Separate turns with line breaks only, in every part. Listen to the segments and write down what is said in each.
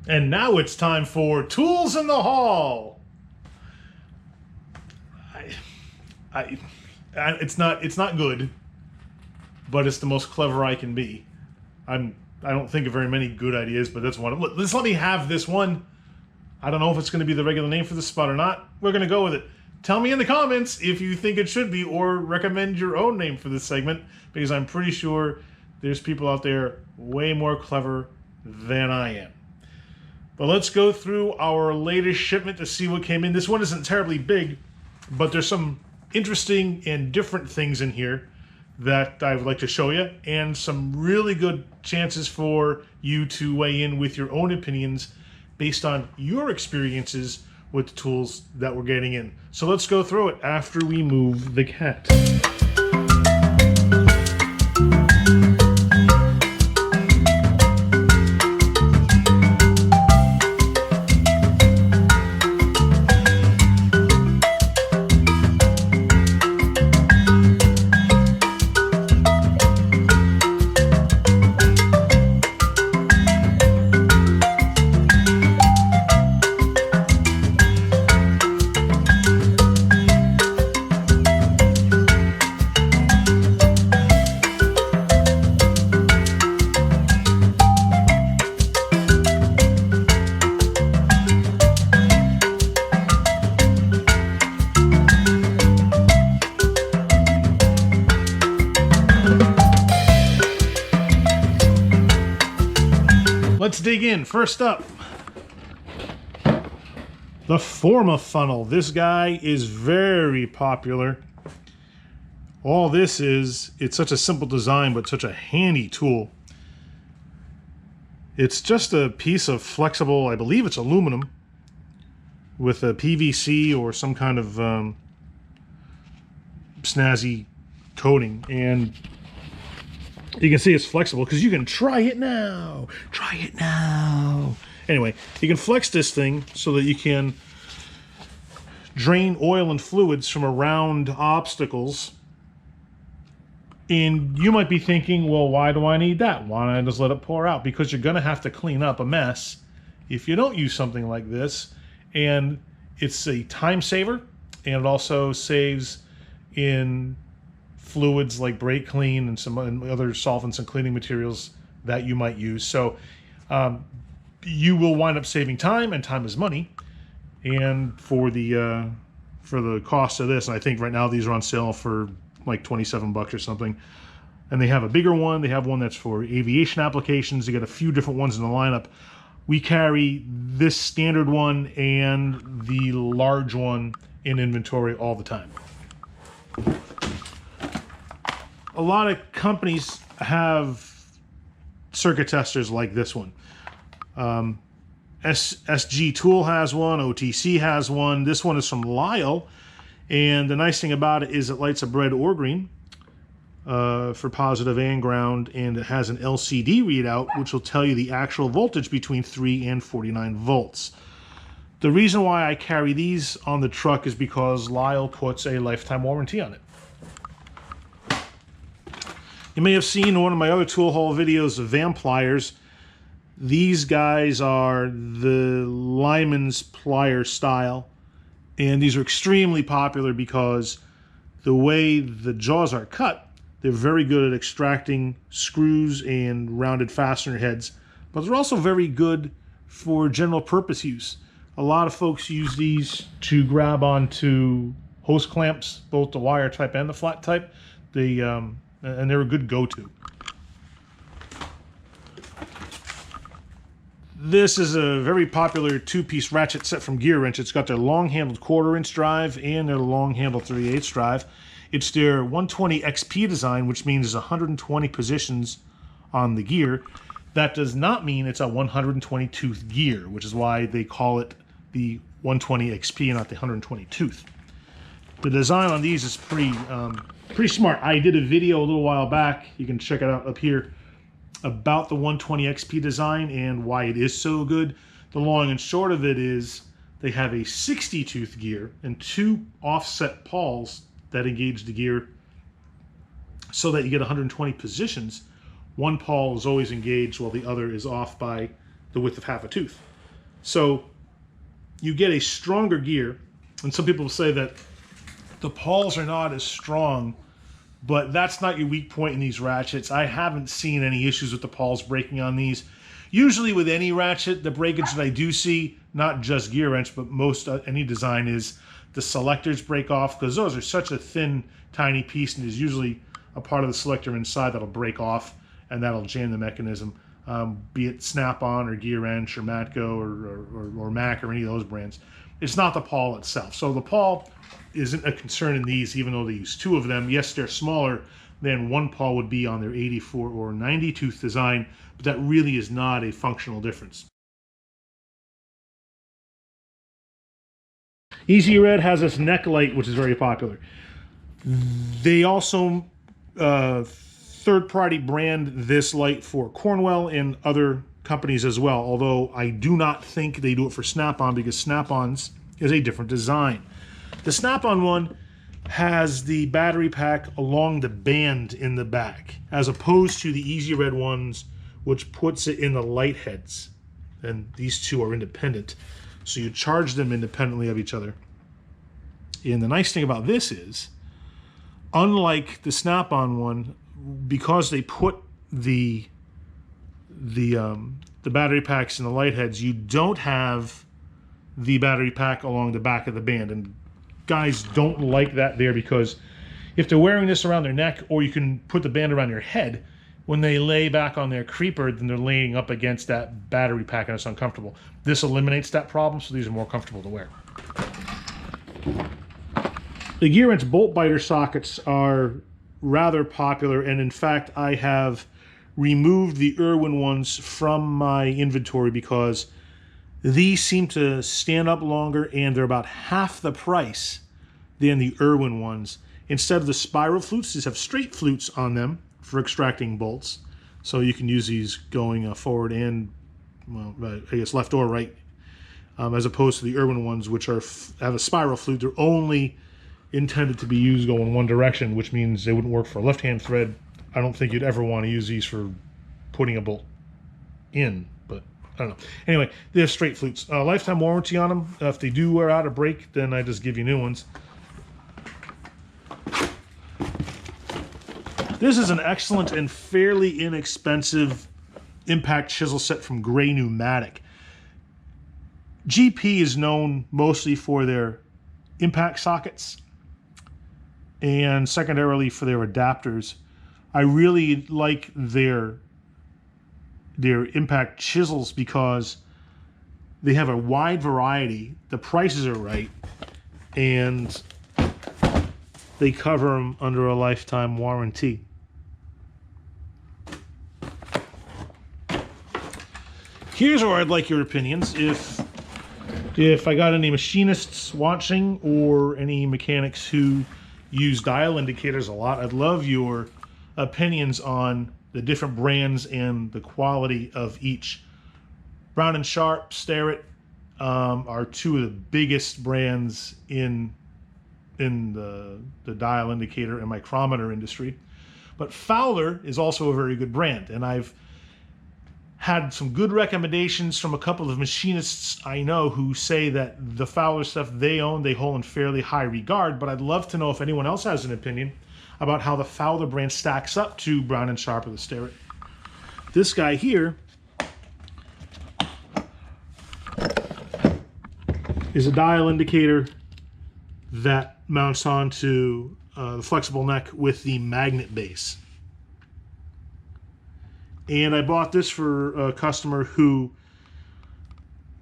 And now it's time for Tools in the Hall. It's not good, but it's the most clever I can be. I don't think of very many good ideas, but that's one. Let's let me have this one. I don't know if it's going to be the regular name for the spot or not. We're going to go with it. Tell me in the comments if you think it should be, or recommend your own name for this segment, because I'm pretty sure there's people out there way more clever than I am. But let's go through our latest shipment to see what came in. This one isn't terribly big, but there's some interesting and different things in here that I would like to show you, and some really good chances for you to weigh in with your own opinions based on your experiences with the tools that we're getting in. So let's go through it after we move the cat. Let's dig in. First up, the Forma Funnel. This guy is very popular. All this is, it's such a simple design, but such a handy tool. It's just a piece of flexible, I believe it's aluminum, with a PVC or some kind of snazzy coating. And you can see it's flexible because you can try it now. Try it now. Anyway, you can flex this thing so that you can drain oil and fluids from around obstacles. And you might be thinking, well, why do I need that? Why don't I just let it pour out? Because you're going to have to clean up a mess if you don't use something like this. And it's a time saver, and it also saves in fluids like brake clean and some other solvents and cleaning materials that you might use. So you will wind up saving time, and time is money. And for the cost of this, and I think right now these are on sale for like 27 bucks or something. And they have a bigger one. They have one that's for aviation applications. They got a few different ones in the lineup. We carry this standard one and the large one in inventory all the time. A lot of companies have circuit testers like this one. SG Tool has one, OTC has one. This one is from Lisle, and the nice thing about it is it lights up red or green for positive and ground, and it has an LCD readout which will tell you the actual voltage between 3 and 49 volts. The reason why I carry these on the truck is because Lisle puts a lifetime warranty on it. You may have seen one of my other tool haul videos of Pliers. These guys are the Lyman's plier style, and these are extremely popular because the way the jaws are cut, they're very good at extracting screws and rounded fastener heads, but they're also very good for general purpose use. A lot of folks use these to grab onto hose clamps, both the wire type and the flat type. And they're a good go-to. This is a very popular two-piece ratchet set from Gearwrench. It's got their long-handled 1/4-inch drive and their long-handled 3/8 drive. It's their 120 XP design, which means there's 120 positions on the gear. That does not mean it's a 120 tooth gear, which is why they call it the 120 XP and not the 120 tooth. The design on these is pretty smart. I did a video a little while back, you can check it out up here, about the 120 XP design and why it is so good. The long and short of it is they have a 60 tooth gear and 2 offset pawls that engage the gear so that you get 120 positions. One pawl is always engaged while the other is off by the width of half a tooth. So you get a stronger gear, and some people say that the pawls are not as strong, but that's not your weak point in these ratchets. I haven't seen any issues with the pawls breaking on these. Usually with any ratchet, the breakage that I do see, not just Gearwrench, but most any design, is the selectors break off, because those are such a thin, tiny piece, and there's usually a part of the selector inside that'll break off, and that'll jam the mechanism, be it Snap-on or Gearwrench or Matco or Mac or any of those brands. It's not the pawl itself. So the pawl isn't a concern in these, even though they use 2 of them. Yes, they're smaller than one pawl would be on their 84 or 90 tooth design, but that really is not a functional difference. Easy Red has this Necklight, which is very popular. They also third-party brand this light for Cornwell and other companies as well, although I do not think they do it for Snap-on, because Snap-on's is a different design. The Snap-on one has the battery pack along the band in the back, as opposed to the Easy Red ones, which puts it in the light heads. And these two are independent, so you charge them independently of each other. And the nice thing about this is, unlike the Snap-on one, because they put the battery packs in the light heads, you don't have the battery pack along the back of the band. And guys don't like that there, because if they're wearing this around their neck, or you can put the band around your head, when they lay back on their creeper, then they're laying up against that battery pack and it's uncomfortable. This eliminates that problem, so these are more comfortable to wear. The Gearwrench bolt biter sockets are rather popular, and in fact I have removed the Irwin ones from my inventory because these seem to stand up longer, and they're about half the price than the Irwin ones. Instead of the spiral flutes, these have straight flutes on them for extracting bolts. So you can use these going forward and, well, I guess left or right, as opposed to the Irwin ones, which have a spiral flute. They're only intended to be used going one direction, which means they wouldn't work for a left-hand thread. I don't think you'd ever want to use these for putting a bolt in, but I don't know. Anyway, they have straight flutes. Lifetime warranty on them. If they do wear out or break, then I just give you new ones. This is an excellent and fairly inexpensive impact chisel set from Gray Pneumatic. GP is known mostly for their impact sockets and secondarily for their adapters. I really like their impact chisels because they have a wide variety, the prices are right, and they cover them under a lifetime warranty. Here's where I'd like your opinions. If I got any machinists watching or any mechanics who use dial indicators a lot, I'd love your opinions on the different brands and the quality of each. Brown & Sharp, Starrett are two of the biggest brands in the dial indicator and micrometer industry. But Fowler is also a very good brand, and I've had some good recommendations from a couple of machinists I know who say that the Fowler stuff they own, they hold in fairly high regard, but I'd love to know if anyone else has an opinion about how the Fowler brand stacks up to Brown & Sharp or the Starrett. This guy here is a dial indicator that mounts onto the flexible neck with the magnet base. And I bought this for a customer who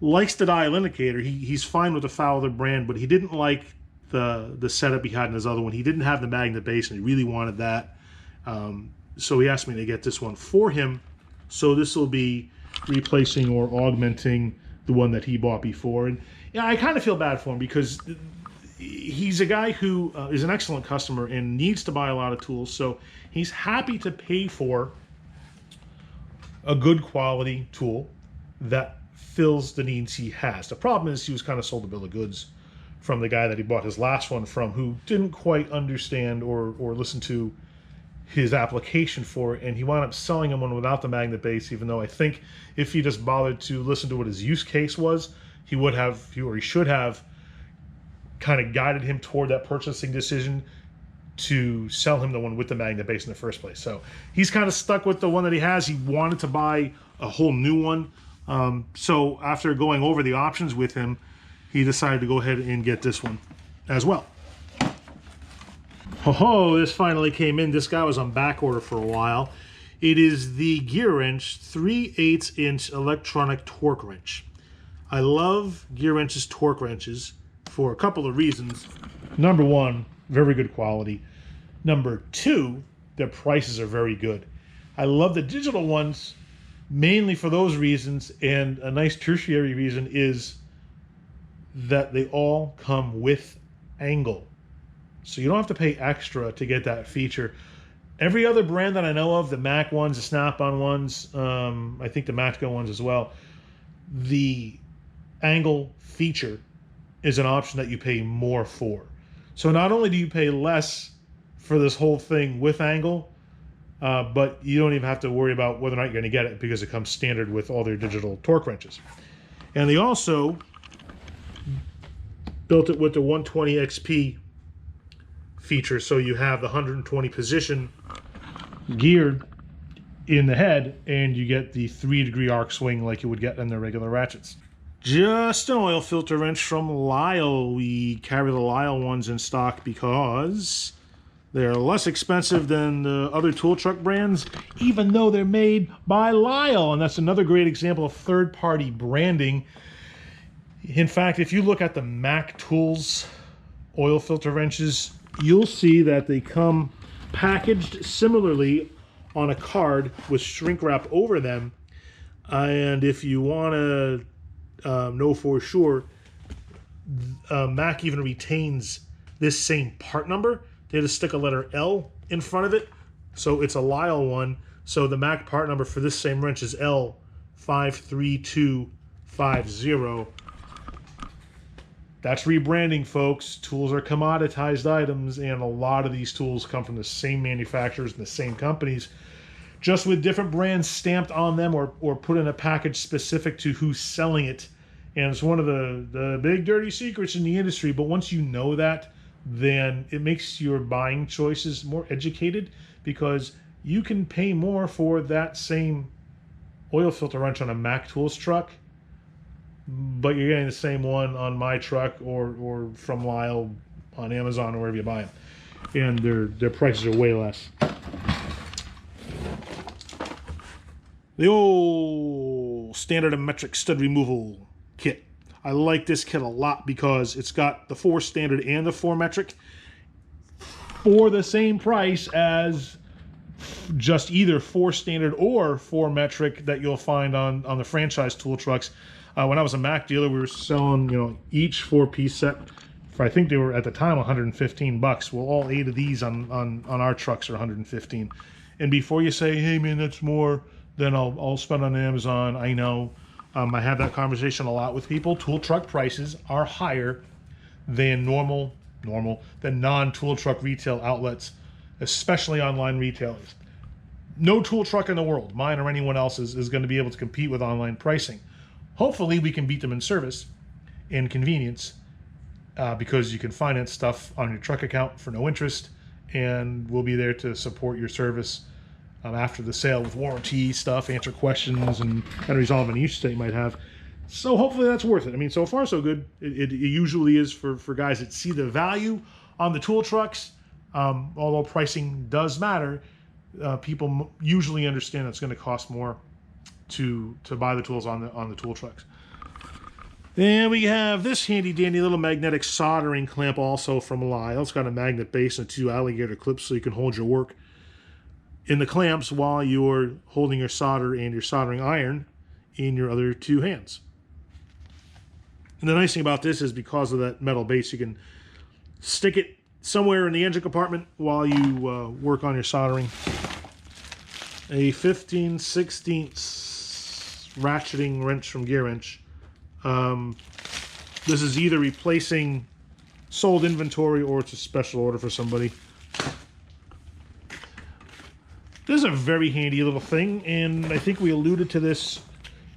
likes the dial indicator. He's fine with the Fowler brand, but he didn't like the setup he had in his other one. He didn't have the magnet base, and he really wanted that. So he asked me to get this one for him. So this will be replacing or augmenting the one that he bought before. And yeah, I kind of feel bad for him because he's a guy who is an excellent customer and needs to buy a lot of tools. So he's happy to pay for a good quality tool that fills the needs he has. The problem is he was kind of sold a bill of goods from the guy that he bought his last one from, who didn't quite understand or listen to his application for it, and he wound up selling him one without the magnet base, even though I think if he just bothered to listen to what his use case was, he would have, or he should have, kind of guided him toward that purchasing decision to sell him the one with the magnet base in the first place. So he's kind of stuck with the one that he has. He wanted to buy a whole new one. So after going over the options with him, he decided to go ahead and get this one as well. Oh, this finally came in. This guy was on back order for a while. It is the Gearwrench 3/8" electronic torque wrench. I love Gearwrench's torque wrenches for a couple of reasons. Number one, very good quality. Number two, their prices are very good. I love the digital ones mainly for those reasons, and a nice tertiary reason is that they all come with angle. So you don't have to pay extra to get that feature. Every other brand that I know of, the Mac ones, the Snap-on ones, I think the Matco ones as well, the angle feature is an option that you pay more for. So not only do you pay less for this whole thing with angle, but you don't even have to worry about whether or not you're going to get it because it comes standard with all their digital torque wrenches. And they also built it with the 120 XP feature, so you have the 120 position geared in the head, and you get the 3-degree arc swing like you would get in the regular ratchets. Just an oil filter wrench from Lisle. We carry the Lisle ones in stock because they're less expensive than the other tool truck brands, even though they're made by Lisle, and that's another great example of third-party branding. In fact, if you look at the Mac Tools oil filter wrenches, you'll see that they come packaged similarly on a card with shrink wrap over them. And if you want to know for sure, Mac even retains this same part number. They just stick a letter L in front of it. So it's a Lisle one. So the Mac part number for this same wrench is L53250. That's rebranding, folks. Tools are commoditized items, and a lot of these tools come from the same manufacturers and the same companies, just with different brands stamped on them or put in a package specific to who's selling it. And it's one of the big dirty secrets in the industry, but once you know that, then it makes your buying choices more educated, because you can pay more for that same oil filter wrench on a Mac Tools truck, but you're getting the same one on my truck or from Lisle on Amazon or wherever you buy them. And their prices are way less. The old standard and metric stud removal kit. I like this kit a lot because it's got the 4 standard and the 4 metric for the same price as just either 4 standard or 4 metric that you'll find on the franchise tool trucks. When I was a Mac dealer, we were selling, each 4-piece set for, I think they were at the time $115. Well, all 8 of these on our trucks are $115. And before you say, "Hey man, that's more than I'll spend on Amazon," I know. I have that conversation a lot with people. Tool truck prices are higher than than non-tool truck retail outlets, especially online retailers. No tool truck in the world, mine or anyone else's, is going to be able to compete with online pricing. Hopefully we can beat them in service and convenience, because you can finance stuff on your truck account for no interest, and we'll be there to support your service after the sale with warranty stuff, answer questions, and resolve any issues that you might have. So hopefully that's worth it. I mean, so far so good. It usually is for guys that see the value on the tool trucks. Although pricing does matter, people usually understand it's going to cost more to buy the tools on the tool trucks. Then we have this handy dandy little magnetic soldering clamp, also from Lisle. It's got a magnet base and 2 alligator clips so you can hold your work in the clamps while you're holding your solder and your soldering iron in your other 2 hands. And the nice thing about this is, because of that metal base, you can stick it somewhere in the engine compartment while you work on your soldering. A 15/16 ratcheting wrench from Gearwrench. This is either replacing sold inventory or it's a special order for somebody. This is a very handy little thing, and I think we alluded to this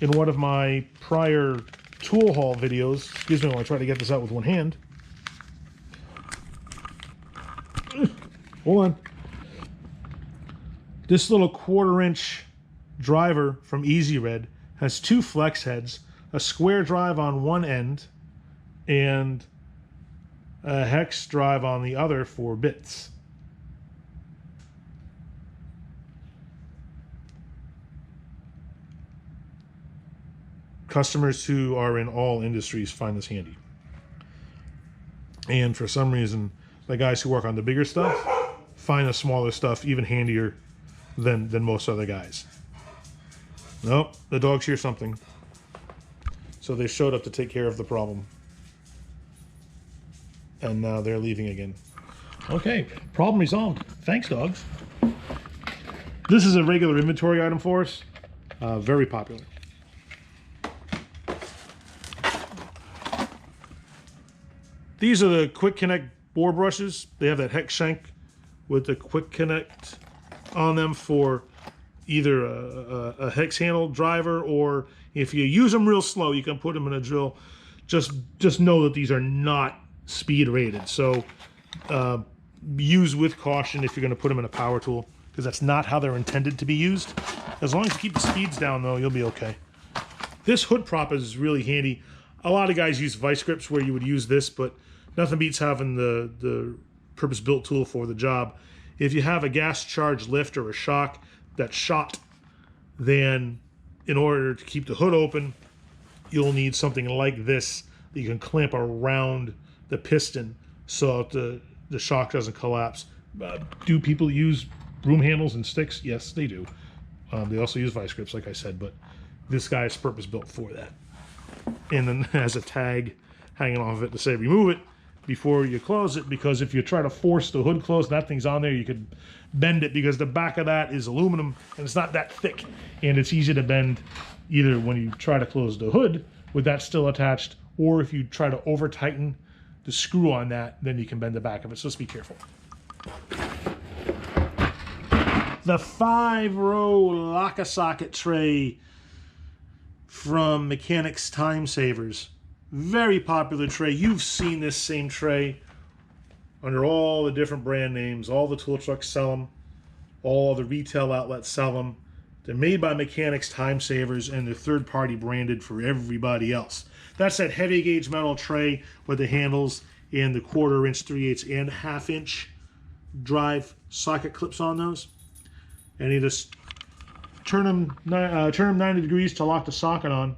in one of my prior tool haul videos. Excuse me while I try to get this out with one hand. Hold on. This little 1/4-inch driver from Easy Red has 2 flex heads, a square drive on one end, and a hex drive on the other for bits. Customers who are in all industries find this handy. And for some reason, the guys who work on the bigger stuff find the smaller stuff even handier than most other guys. Nope, the dogs hear something. So they showed up to take care of the problem. And now they're leaving again. Okay, problem resolved. Thanks, dogs. This is a regular inventory item for us. Very popular. These are the Quick Connect bore brushes. They have that hex shank with the Quick Connect on them for either a hex handle driver, or if you use them real slow, you can put them in a drill. Just know that these are not speed rated. So use with caution if you're going to put them in a power tool, because that's not how they're intended to be used. As long as you keep the speeds down, though, you'll be okay. This hood prop is really handy. A lot of guys use vice grips where you would use this, but nothing beats having the purpose-built tool for the job. If you have a gas charge lift or a shock that's shot, then in order to keep the hood open, you'll need something like this that you can clamp around the piston so that the shock doesn't collapse. Do people use broom handles and sticks? Yes, they do. They also use vice grips, like I said, but this guy is purpose-built for that. And then has a tag hanging off of it to say remove it before you close it, because if you try to force the hood closed and that thing's on there, you could bend it, because the back of that is aluminum and it's not that thick, and it's easy to bend either when you try to close the hood with that still attached, or if you try to over tighten the screw on that, then you can bend the back of it. So just be careful. The 5-row lock-a socket tray from Mechanics Time Savers. Very popular tray. You've seen this same tray under all the different brand names. All the tool trucks sell them. All the retail outlets sell them. They're made by Mechanics Time Savers, and they're third-party branded for everybody else. That's that heavy gauge metal tray with the handles and the 1/4-inch, 3/8, and 1/2-inch drive socket clips on those. And you just turn them 90 degrees to lock the socket on,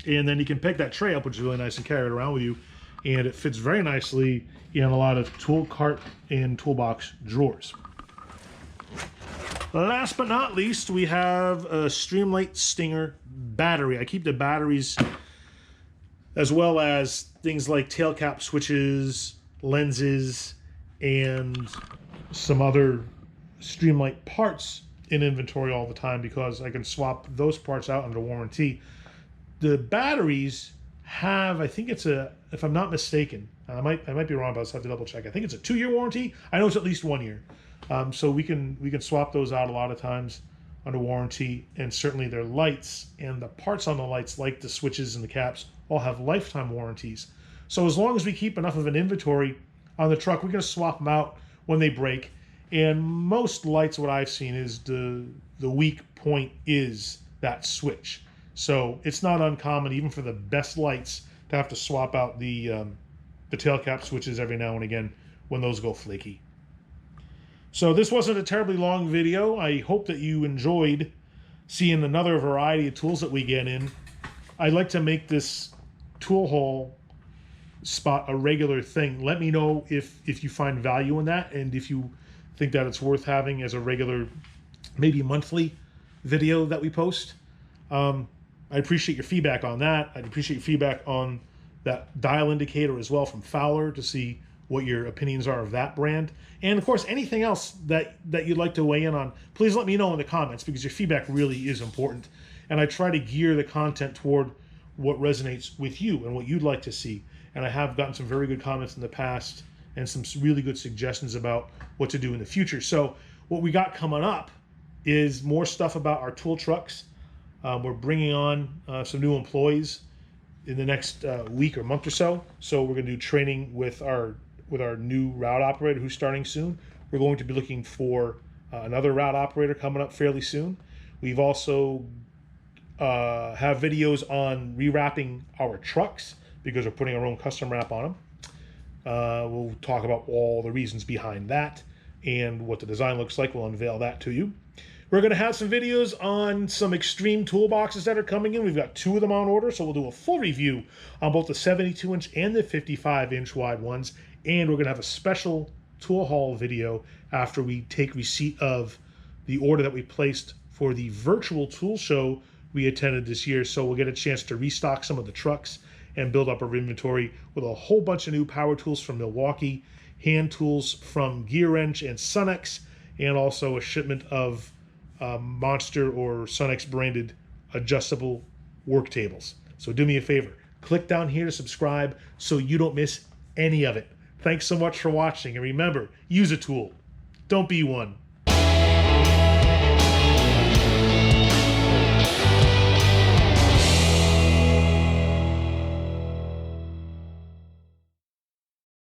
and then you can pick that tray up, which is really nice, and carry it around with you, and it fits very nicely in a lot of tool cart and toolbox drawers. Last but not least, we have a Streamlight Stinger battery. I keep the batteries as well as things like tail cap switches, lenses, and some other Streamlight parts in inventory all the time, because I can swap those parts out under warranty. The batteries have, I think it's a, if I'm not mistaken, I might be wrong, but I'll have to double check. I think it's a 2-year warranty. I know it's at least 1 year. So we can swap those out a lot of times under warranty, and certainly their lights and the parts on the lights, like the switches and the caps, all have lifetime warranties. So as long as we keep enough of an inventory on the truck, we're going to swap them out when they break. And most lights, what I've seen, is the weak point is that switch. So it's not uncommon, even for the best lights, to have to swap out the tail cap switches every now and again when those go flaky. So this wasn't a terribly long video. I hope that you enjoyed seeing another variety of tools that we get in. I'd like to make this tool haul spot a regular thing. Let me know if you find value in that, and if you think that it's worth having as a regular, maybe monthly video that we post. I appreciate your feedback on that. I'd appreciate your feedback on that dial indicator as well from Fowler, to see what your opinions are of that brand. And of course, anything else that you'd like to weigh in on, please let me know in the comments, because your feedback really is important. And I try to gear the content toward what resonates with you and what you'd like to see. And I have gotten some very good comments in the past, and some really good suggestions about what to do in the future. So what we got coming up is more stuff about our tool trucks. We're bringing on some new employees in the next week or month or so. So we're going to do training with our new route operator who's starting soon. We're going to be looking for another route operator coming up fairly soon. We've also have videos on rewrapping our trucks because we're putting our own custom wrap on them. We'll talk about all the reasons behind that and what the design looks like. We'll unveil that to you. We're going to have some videos on some extreme toolboxes that are coming in. We've got 2 of them on order, so we'll do a full review on both the 72-inch and the 55-inch wide ones. And we're going to have a special tool haul video after we take receipt of the order that we placed for the virtual tool show we attended this year. So we'll get a chance to restock some of the trucks and build up our inventory with a whole bunch of new power tools from Milwaukee, hand tools from Gearwrench and Sunex, and also a shipment of Monster or Sunex branded adjustable work tables. So do me a favor, click down here to subscribe so you don't miss any of it. Thanks so much for watching, and remember, use a tool, don't be one.